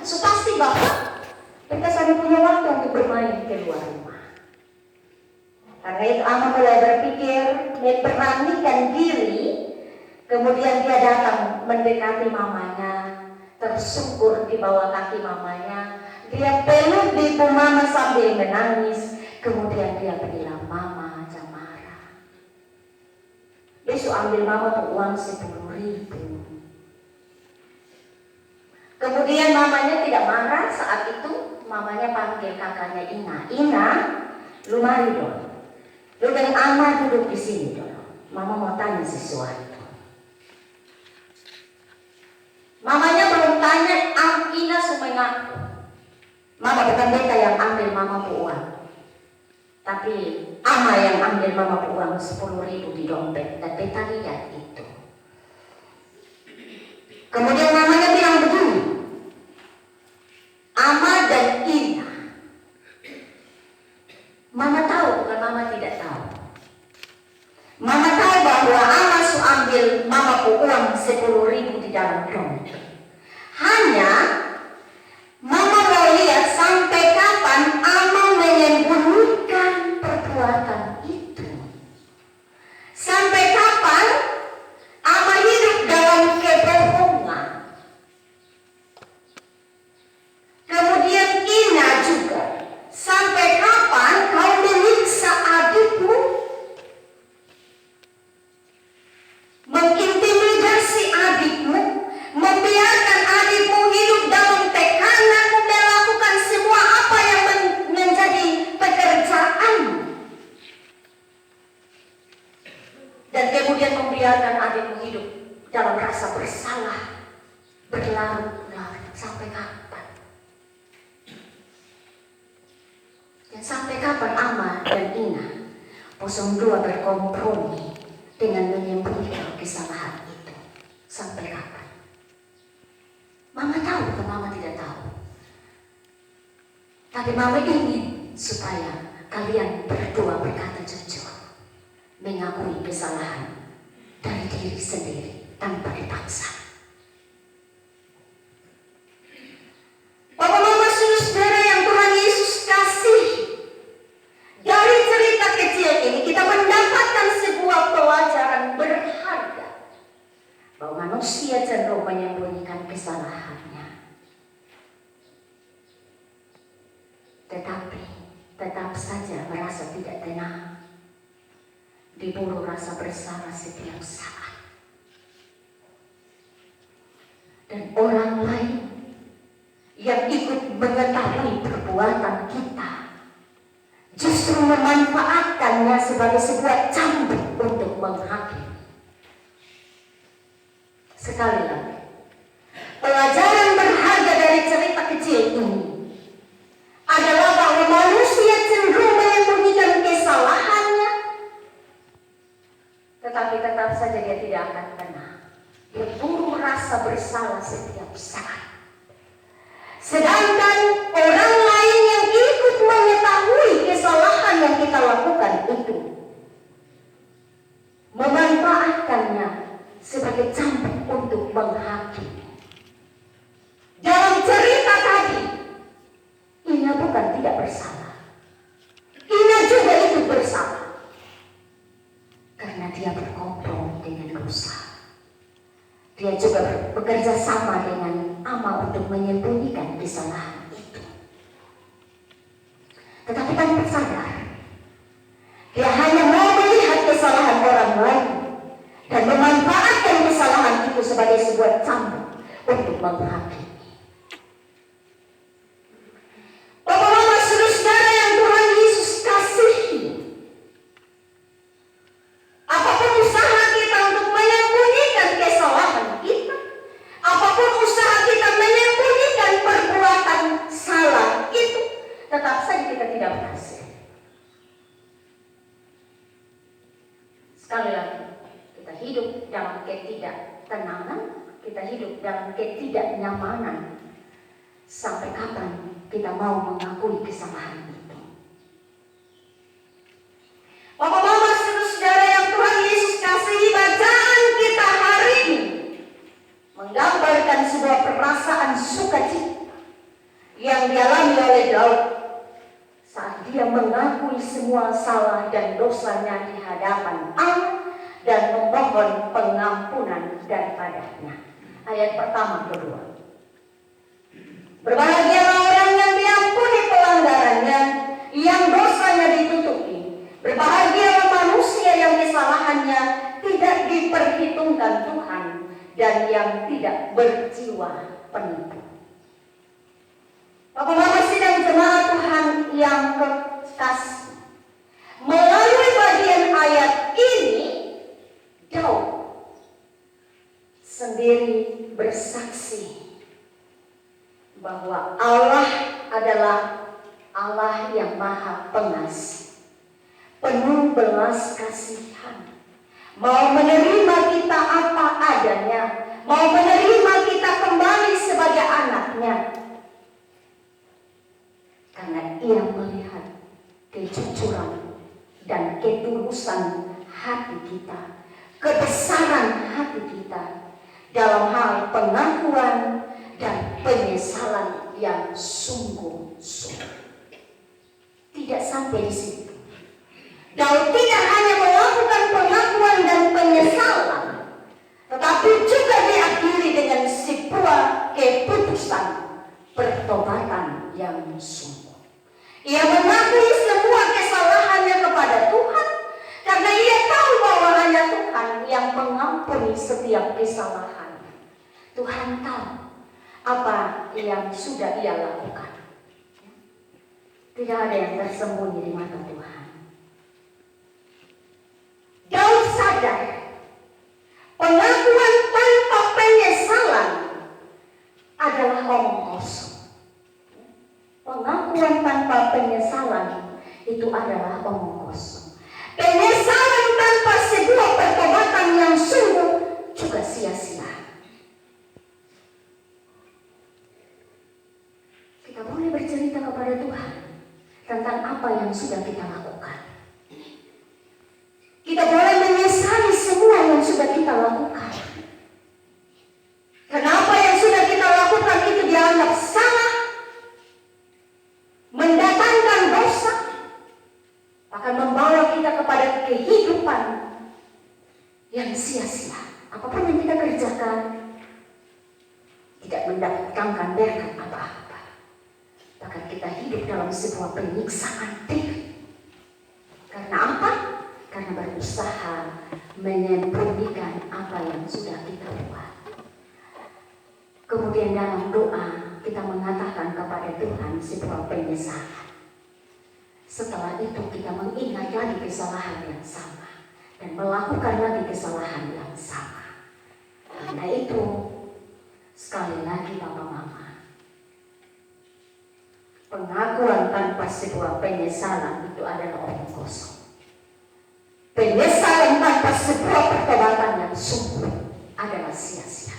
So pasti bahwa mereka selalu punya waktu untuk bermain keluar rumah. Karena itu Ama mulai berpikir, memberanikan diri, kemudian dia datang mendekati mamanya, tersungkur di bawah kaki mamanya, dia peluk di mama sambil menangis, kemudian dia bilang, "Mama jangan marah. Besok ambil mama uang 10.000. Kemudian mamanya tidak marah. Saat itu mamanya panggil kakaknya Ina. "Ina, lu mari dong. Lu dan Ama duduk di sini dong. Mama mau tanya sesuatu." Mamanya belum tanya, Ina sudah mengaku. Mama bukan beta yang ambil mama uang, tapi Ama yang ambil mama uang 10.000 di dompet, dan beta lihat itu. Kemudian mamanya bilang begini, "Ama dan Ina, mama tahu bukan mama tidak tahu. Mama tahu bahwa Ama su ambil mama uang 10.000 di dalam dompet. Hanya mama mau lihat sampai kapan Ama menyembunyikan perbuatan itu. Sampai kapan Ama hidup dalam kebohongan. Kemudian Ina juga, sampai kapan kau menyiksa adikmu, mengintimidasi adikmu, membiarkan adikmu hidup dalam tekanan, melakukan semua apa yang menjadi pekerjaanmu, dan kemudian membiarkan adikmu hidup dalam rasa bersalah berlarut-larut. Sampai kapan? Dan sampai kapan Ama dan Ina 02 berkompromi dengan menyembunyikan kesalahan itu? Sampai kapan? Mama tahu bukan mama tidak tahu, tapi mama ingin supaya kalian berdua berkata jujur, mengakui kesalahan dari diri sendiri tanpa dipaksa. Bapak mama saudara yang Tuhan Yesus kasih, dari cerita kecil ini kita mendapatkan sebuah pelajaran berharga bahwa manusia cenderung menyembunyikan kesalahannya, tetapi tetap saja merasa tidak tenang, diburu rasa bersalah setiap saat. Dan orang lain yang ikut mengetahui perbuatan kita justru memanfaatkannya sebagai sebuah cambuk untuk menghakimi. Sekali lagi, pelajaran berharga dari cerita kecil ini adalah bahwa manusia cenderung menyembunyikan kesalahannya, tetapi tetap saja dia tidak akan tenang. Dia buru rasa bersalah setiap saat. Sedangkan orang lain yang ikut mengetahui kesalahan yang kita lakukan itu memanfaatkannya sebagai cambuk untuk menghakimi. Dalam cerita tadi, Ina bukan tidak bersalah. Ina juga ikut bersalah karena dia berkompromi dengan dosa. Dia juga bekerja sama dengan Ama untuk menyembunyikan kesalahan itu. Tetapi tanpa sadar, dia hanya mau melihat kesalahan orang lain dan memanfaatkan kesalahan itu sebagai sebuah cambuk untuk menghakimi. Bapak mama saudara yang Tuhan Yesus kasihi, apapun usaha kita untuk menyembunyikan kesalahan kita, apapun usaha kita menyembunyikan perbuatan salah itu, tetap saja kita tidak berhasil. Sekali lagi, kita hidup dalam ketidaktenangan, kita hidup dalam ketidaknyamanan. Sampai kapan kita mau mengakui kesalahan itu? Bapak mama saudara yang Tuhan Yesus kasihi, bacaan kita hari ini menggambarkan sebuah perasaan sukacita yang dialami oleh Daud saat dia mengakui semua salah dan dosanya di hadapan Allah dan memohon pengampunan daripadanya. Ayat pertama kedua. Berbahagialah orang yang diampuni pelanggarannya, yang dosanya ditutupi. Berbahagialah manusia yang kesalahannya tidak diperhitungkan Tuhan dan yang tidak berjiwa penipu. Bapak Mama sidang jemaat Tuhan yang kekasih, melalui bagian ayat ini Daud sendiri bersaksi bahwa Allah adalah Allah yang maha pengasih, penuh belas kasihan, mau menerima kita apa adanya, mau menerima kita kembali sebagai anaknya, karena ia melihat kejujuran dan ketulusan hati kita, kebesaran hati kita dalam hal pengakuan dan penyesalan yang sungguh-sungguh. Tidak sampai di situ. Daud tidak hanya melakukan pengakuan dan penyesalan, tetapi juga diakhiri dengan sebuah keputusan pertobatan yang sungguh. Ia mengakui semua kesalahannya kepada Tuhan, karena ia tahu bahwa hanya Tuhan yang mengampuni setiap kesalahan. Tuhan tahu apa yang sudah ia lakukan. Tidak ada yang tersembunyi di mata Tuhan. Daud sadar pengakuan tanpa penyesalan adalah omong kosong. Pengakuan tanpa penyesalan itu adalah omong kosong. Penyesalan tanpa sebuah pertobatan yang sungguh juga sia-sia. Kita boleh bercerita kepada Tuhan tentang apa yang sudah kita lakukan. Kita boleh menyesali semua yang sudah kita lakukan. Kenapa yang sudah kita lakukan itu dianggap salah, mendatangkan dosa, akan membawa kita kepada kehidupan yang sia-sia. Apapun yang kita kerjakan tidak mendatangkan berkat apa-apa. Bahkan kita hidup dalam sebuah penyiksaan diri. Karena apa? Karena berusaha menyembunyikan apa yang sudah kita buat. Kemudian dalam doa kita mengatakan kepada Tuhan sebuah penyesalan. Setelah itu kita mengingat lagi kesalahan yang sama dan melakukan lagi kesalahan yang sama. Karena itu sekali lagi Bapak Mama, pengakuan tanpa sebuah penyesalan itu adalah omong kosong. Penyesalan tanpa sebuah pertobatan yang sungguh adalah sia-sia.